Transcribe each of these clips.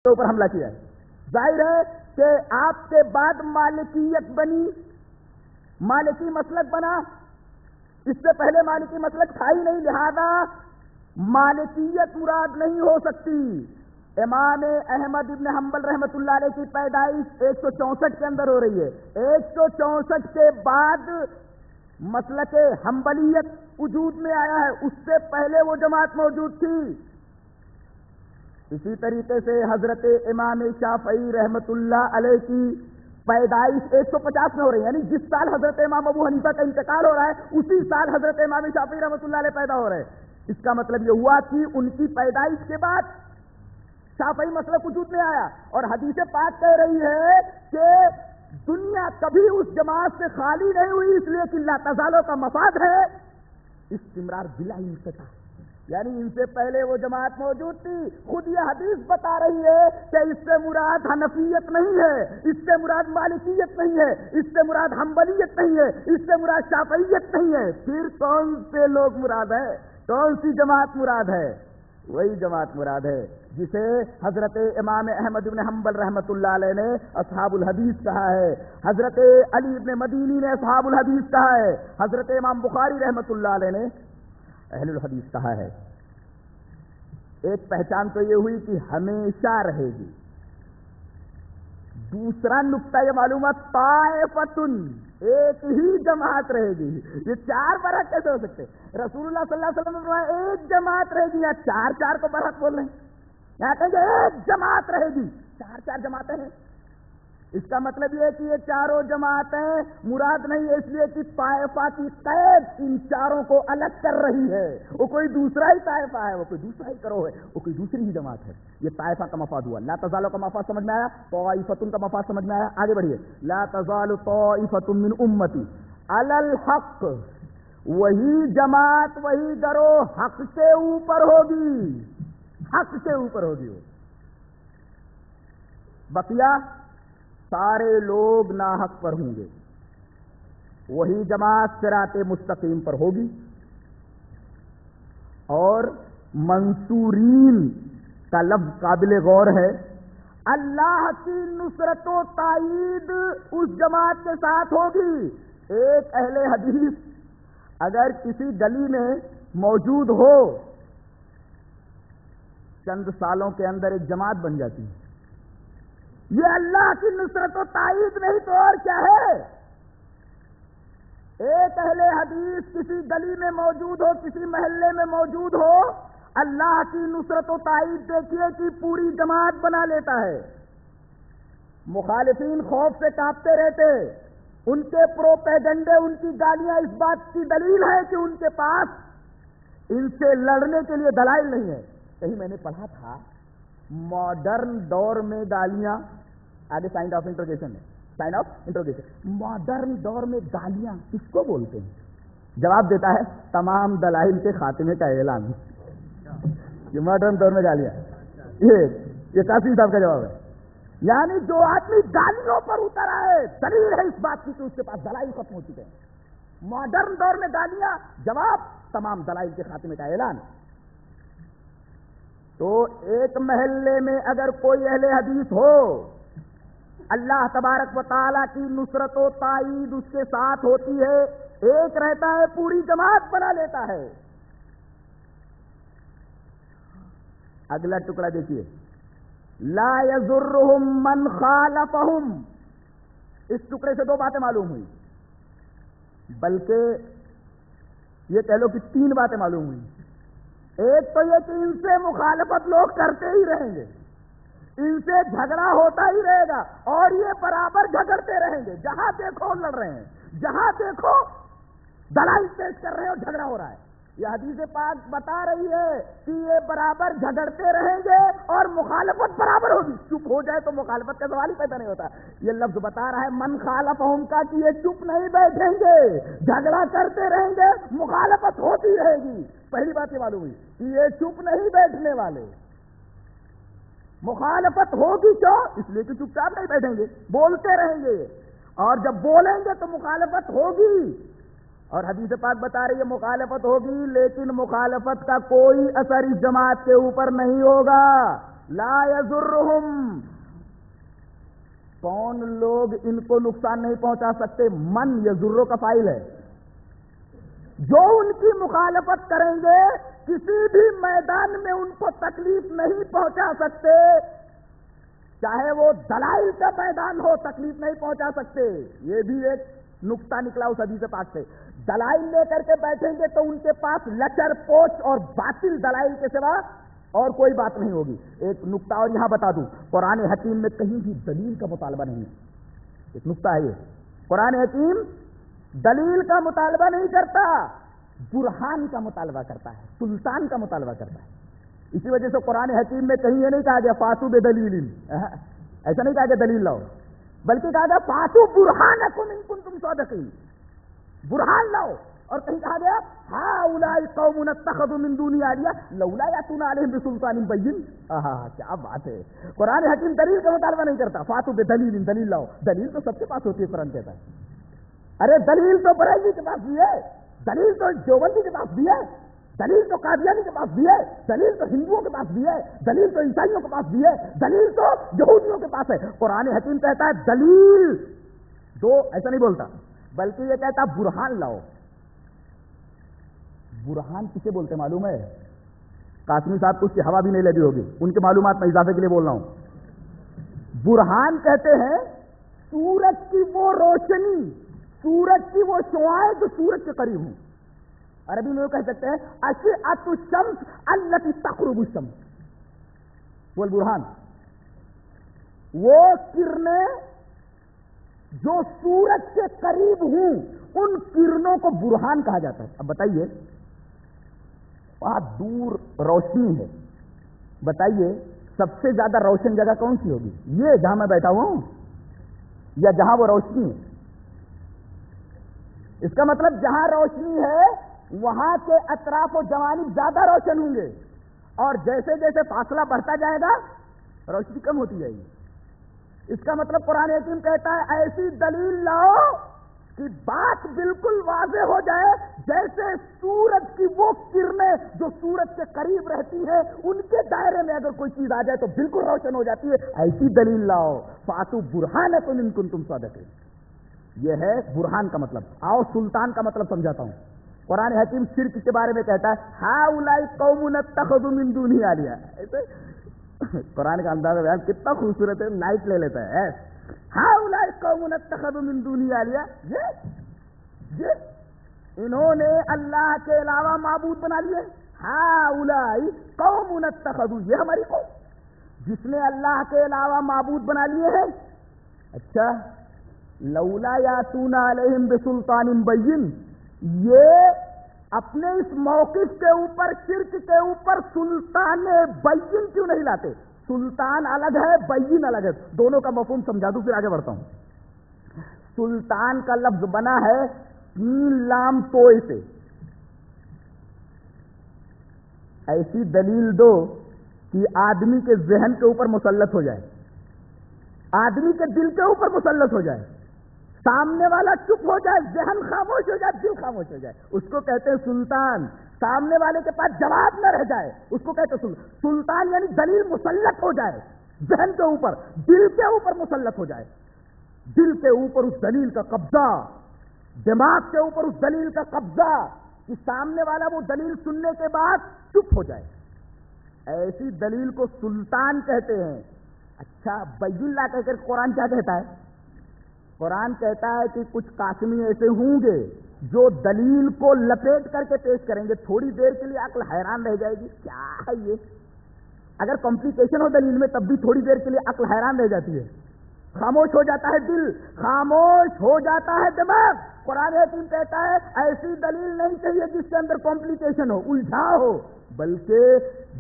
اوپر حملہ کیا ہے۔ ظاہر ہے کہ آپ کے بعد مالکیت بنی، مالکی مسلک بنا، اس سے پہلے مالکی مسلک تھا ہی نہیں، لہذا مالکیت مراد نہیں ہو سکتی۔ امام احمد ابن حنبل رحمۃ اللہ علیہ کی پیدائش 164 کے اندر ہو رہی ہے۔ 164 کے بعد مسلک حنبلیت وجود میں آیا ہے، اس سے پہلے وہ جماعت موجود تھی۔ اسی طریقے سے حضرت امام شافعی رحمۃ اللہ علیہ کی پیدائش 150 میں ہو رہی ہے، یعنی جس سال حضرت امام ابو حنیفہ کا انتقال ہو رہا ہے اسی سال حضرت امام شافعی رحمۃ اللہ علیہ پیدا ہو رہے ہیں۔ اس کا مطلب یہ ہوا کہ ان کی پیدائش کے بعد شافعی مسلک وجود میں آیا، اور حدیث پاک کہہ رہی ہے کہ دنیا کبھی اس جماعت سے خالی نہیں ہوئی، اس لیے کہ لا تزالوں کا مفاد ہے استمرار بلا انقطاع، یعنی ان سے پہلے وہ جماعت موجود تھی۔ خود یہ حدیث بتا رہی ہے کہ اس سے مراد حنفیت نہیں ہے، اس سے مراد مالکیت نہیں ہے، اس سے مراد حنبلیت نہیں ہے، اس سے مراد شافعیت نہیں ہے، پھر کون سے لوگ مراد ہے، کون سی جماعت مراد ہے؟ وہی جماعت مراد ہے جسے حضرت امام احمد بن حنبل رحمۃ اللہ علیہ نے اصحاب الحدیث کہا ہے، حضرت علی ابن مدینی نے اصحاب الحدیث کہا ہے، حضرت امام بخاری رحمۃ اللہ علیہ نے اہل الحدیث کہا ہے۔ ایک پہچان تو یہ ہوئی کہ ہمیشہ رہے گی۔ دوسرا نقطہ یہ معلومات طائفتن، ایک ہی جماعت رہے گی۔ یہ چار برحق کیسے ہو سکتے؟ رسول اللہ صلی اللہ علیہ وسلم نے فرمایا ایک جماعت رہے گی، یا چار کو برحق بول رہے ہیں، یہاں کہیں گے ایک جماعت رہے گی، چار جماعتیں ہیں۔ اس کا مطلب یہ ہے کہ یہ چاروں جماعتیں مراد نہیں ہے، اس لیے کہ طائفہ کی قید ان چاروں کو الگ کر رہی ہے۔ وہ کوئی دوسرا ہی طائفہ ہے، وہ کوئی دوسرا ہی گروہ ہے، وہ کوئی دوسری ہی جماعت ہے۔ یہ طائفہ کا مفاد ہوا۔ لا تزالوا کا مفاد سمجھ میں آیا، طائفتن کا مفاد سمجھ میں آیا۔ آگے بڑھیے۔ لا تزال طائفۃ من امتی علی الحق، وہی جماعت وہی گروہ حق کے اوپر ہوگی، حق کے اوپر ہوگی۔ وہ بقیہ سارے لوگ ناحق پر ہوں گے، وہی جماعت صراط مستقیم پر ہوگی۔ اور منصورین کا لفظ قابل غور ہے، اللہ کی نصرت و تائید اس جماعت کے ساتھ ہوگی۔ ایک اہل حدیث اگر کسی گلی میں موجود ہو، چند سالوں کے اندر ایک جماعت بن جاتی ہے۔ یہ اللہ کی نصرت و تائید نہیں تو اور کیا ہے؟ ایک اہل حدیث کسی گلی میں موجود ہو، کسی محلے میں موجود ہو، اللہ کی نصرت و تائید دیکھیے کہ پوری جماعت بنا لیتا ہے۔ مخالفین خوف سے کانپتے رہتے، ان کے پروپیگنڈے، ان کی گالیاں اس بات کی دلیل ہے کہ ان کے پاس ان سے لڑنے کے لیے دلائل نہیں ہے۔ کہیں میں نے پڑھا تھا ماڈرن دور میں گالیاں، آگے سائن آف انٹروگیشن ہے، سائن آف انٹروگیشن، ماڈرن دور میں گالیاں کس کو بولتے ہیں؟ جواب دیتا ہے تمام دلائل کے خاتمے کا اعلان۔ یہ ماڈرن دور میں گالیاں، یہ کافی صاحب کا جواب ہے۔ یعنی جو آدمی گالیوں پر اتر آئے، دلیل ہے اس بات کی کہ اس کے پاس دلائل ختم ہو چکے ہیں۔ ماڈرن دور میں گالیاں، جواب تمام دلائل کے خاتمے کا اعلان۔ تو ایک محلے میں اگر کوئی اہل حدیث ہو، اللہ تبارک و تعالیٰ کی نصرت و تائید اس کے ساتھ ہوتی ہے، ایک رہتا ہے پوری جماعت بنا لیتا ہے۔ اگلا ٹکڑا دیکھیے، لا یضرهم من خالفهم، اس ٹکڑے سے دو باتیں معلوم ہوئی، بلکہ یہ کہہ لو کہ تین باتیں معلوم ہوئی۔ ایک تو یہ کہ ان سے مخالفت لوگ کرتے ہی رہیں گے، ان سے جھگڑا ہوتا ہی رہے گا، اور یہ برابر جھگڑتے رہیں گے، جہاں دیکھو لڑ رہے ہیں، جہاں دیکھو دلائل پیش کر رہے ہیں اور جھگڑا ہو رہا ہے۔ یہ حدیث پاک بتا رہی ہے کہ یہ برابر جھگڑتے رہیں گے اور مخالفت برابر ہوگی۔ چپ ہو جائے تو مخالفت کا سوال ہی پیدا نہیں ہوتا۔ یہ لفظ بتا رہا ہے من خالفہم کا، کہ یہ چپ نہیں بیٹھیں گے، جھگڑا کرتے رہیں گے، مخالفت ہوتی رہے گی۔ پہلی بات یہ معلوم ہوئی کہ یہ چپ نہیں بیٹھنے والے، مخالفت ہوگی کیوں؟ اس لیے کہ چپ چاپ نہیں بیٹھیں گے، بولتے رہیں گے، اور جب بولیں گے تو مخالفت ہوگی۔ اور حدیث پاک بتا رہی ہے مخالفت ہوگی، لیکن مخالفت کا کوئی اثر اس جماعت کے اوپر نہیں ہوگا۔ لا یضرہم، کون لوگ ان کو نقصان نہیں پہنچا سکتے؟ من یضرو کا فاعل ہے، جو ان کی مخالفت کریں گے کسی بھی میدان میں ان کو تکلیف نہیں پہنچا سکتے، چاہے وہ دلائل کا میدان ہو تکلیف نہیں پہنچا سکتے۔ یہ بھی ایک نقطہ نکلا اس حدیث پاک سے، دلائل لے کر کے بیٹھیں گے تو ان کے پاس لچر پوچھ اور باطل دلائل کے سوا اور کوئی بات نہیں ہوگی۔ ایک نقطہ اور یہاں بتا دوں، قرآن حکیم میں کہیں بھی دلیل کا مطالبہ نہیں ہے، ایک نقطہ ہے یہ، قرآن حکیم دلیل کا مطالبہ نہیں کرتا، برہان کا مطالبہ کرتا ہے، سلطان کا مطالبہ کرتا ہے۔ اسی وجہ سے قرآن حکیم میں کہیں یہ نہیں کہا گیا فاتو بدلیل، ایسا نہیں کہا گیا دلیل لاؤ، بلکہ کہا گیا فاتو برہانکم ان کنتم صادقین، برہان لاؤ۔ اور کہیں کہا گیا ہؤلاء قوم اتخذوا من دونی آلیہ لولا یاتون علیہم بسلطان بین۔ کیا بات ہے، قرآن حکیم دلیل کا مطالبہ نہیں کرتا، فاتو بدلیل، دلیل لاؤ۔ دلیل تو سب کے پاس ہوتی ہے، قرآن کہتا ہے ارے دلیل تو بریلوی کے پاس بھی ہے، دلیل تو دیوبندی کے پاس بھی ہے، دلیل تو قادیانی کے پاس بھی ہے، دلیل تو ہندوؤں کے پاس بھی ہے، دلیل تو عیسائیوں کے پاس بھی ہے، دلیل تو یہودیوں کے پاس ہے۔ قرآن حکیم کہتا ہے دلیل دو، ایسا نہیں بولتا، بلکہ یہ کہتا ہے برہان لاؤ۔ برہان کسے بولتے معلوم ہے؟ قاسمی صاحب کو اس کی ہوا بھی نہیں لگی ہوگی، ان کے معلومات میں اضافے کے لیے بول رہا ہوں۔ برہان کہتے ہیں سورج کی وہ روشنی، سورج کی وہ شعاعیں جو سورج کے قریب ہوں۔ عربی میں وہ کہہ سکتے ہیں اشعۃ الشمس التی تقرب الشمس، وہ برہان، وہ کرنیں جو سورج کے قریب ہوں، ان کرنوں کو برہان کہا جاتا ہے۔ اب بتائیے وہاں دور روشنی ہے، بتائیے سب سے زیادہ روشن جگہ کون سی ہوگی؟ یہ جہاں میں بیٹھا ہوا ہوں یا جہاں وہ روشنی ہے؟ اس کا مطلب جہاں روشنی ہے وہاں کے اطراف و جوانب زیادہ روشن ہوں گے، اور جیسے جیسے فاصلہ بڑھتا جائے گا روشنی کم ہوتی جائے گی۔ اس کا مطلب قرآن حکیم کہتا ہے ایسی دلیل لاؤ کہ بات بالکل واضح ہو جائے، جیسے سورج کی وہ کرنیں جو سورج کے قریب رہتی ہیں ان کے دائرے میں اگر کوئی چیز آ جائے تو بالکل روشن ہو جاتی ہے، ایسی دلیل لاؤ۔ فاتو برہانکم ان کنتم صادقین، یہ ہے برہان کا مطلب۔ آؤ سلطان کا مطلب سمجھاتا ہوں۔ قرآن حکیم شرک کے بارے میں کہتا ہے ہؤلاء قوم اتخذوا من دونہ آلیہ، قرآن کا انداز بیان کتنا خوبصورت ہے، لائٹ لے لیتا ہے۔ ہؤلاء قوم اتخذوا من دونہ آلیہ، یہ انہوں نے اللہ کے علاوہ معبود بنا لیے۔ ہؤلاء قوم اتخذوا، یہ ہماری قوم جس نے اللہ کے علاوہ معبود بنا لیے ہیں۔ اچھا لولا یاتون علیہم بسلطان بین، یہ اپنے اس موقف کے اوپر، شرک کے اوپر سلطان بین کیوں نہیں لاتے؟ سلطان الگ ہے، بین الگ ہے، دونوں کا مفہوم سمجھا دوں پھر آگے بڑھتا ہوں۔ سلطان کا لفظ بنا ہے تین لام توئے سے، ایسی دلیل دو کہ آدمی کے ذہن کے اوپر مسلط ہو جائے، آدمی کے دل کے اوپر مسلط ہو جائے، سامنے والا چپ ہو جائے، ذہن خاموش ہو جائے، دل خاموش ہو جائے، اس کو کہتے ہیں سلطان۔ سامنے والے کے پاس جواب نہ رہ جائے، اس کو کہتے ہیں سلطان، یعنی دلیل مسلط ہو جائے، ذہن کے اوپر، دل کے اوپر مسلط ہو جائے، دل کے اوپر اس دلیل کا قبضہ، دماغ کے اوپر اس دلیل کا قبضہ، کہ سامنے والا وہ دلیل سننے کے بعد چپ ہو جائے، ایسی دلیل کو سلطان کہتے ہیں۔ اچھا بین اللہ کہہ کر قرآن کیا کہتا ہے؟ قرآن کہتا ہے کہ کچھ قاسمی ایسے ہوں گے جو دلیل کو لپیٹ کر کے پیش کریں گے، تھوڑی دیر کے لیے عقل حیران رہ جائے گی، کیا ہے یہ؟ اگر کمپلیکیشن ہو دلیل میں تب بھی تھوڑی دیر کے لیے عقل حیران رہ جاتی ہے، خاموش ہو جاتا ہے دل، خاموش ہو جاتا ہے دماغ۔ قرآن حکیم کہتا ہے ایسی دلیل نہیں چاہیے جس کے اندر کمپلیکیشن ہو، الجھا ہو، بلکہ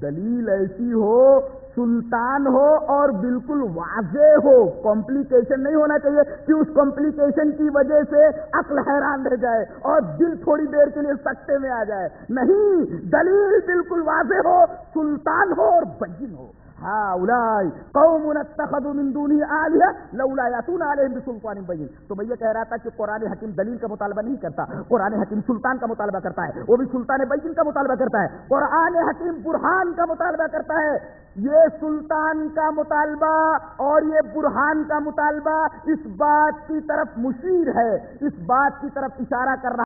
دلیل ایسی ہو، سلطان ہو اور بالکل واضح ہو، کمپلیکیشن نہیں ہونا چاہیے کہ اس کمپلیکیشن کی وجہ سے عقل حیران رہ جائے اور دل تھوڑی دیر کے لیے سکتے میں آ جائے، نہیں، دلیل بالکل واضح ہو، سلطان ہو اور بین ہو۔ ہؤلاء قوم اتخذوا من دونه آلهة لولا يأتون عليهم بسلطان بين. تو میں یہ کہہ رہا تھا کہ قرآن حکیم دلیل کا مطالبہ نہیں کرتا، قرآن حکیم سلطان کا مطالبہ کرتا ہے، وہ بھی سلطان بین کا مطالبہ کرتا ہے. قرآن حکیم برہان کا مطالبہ کرتا ہے. یہ سلطان کا مطالبہ اور یہ برہان کا مطالبہ اس بات کی طرف مشیر ہے، اس بات کی طرف اشارہ کر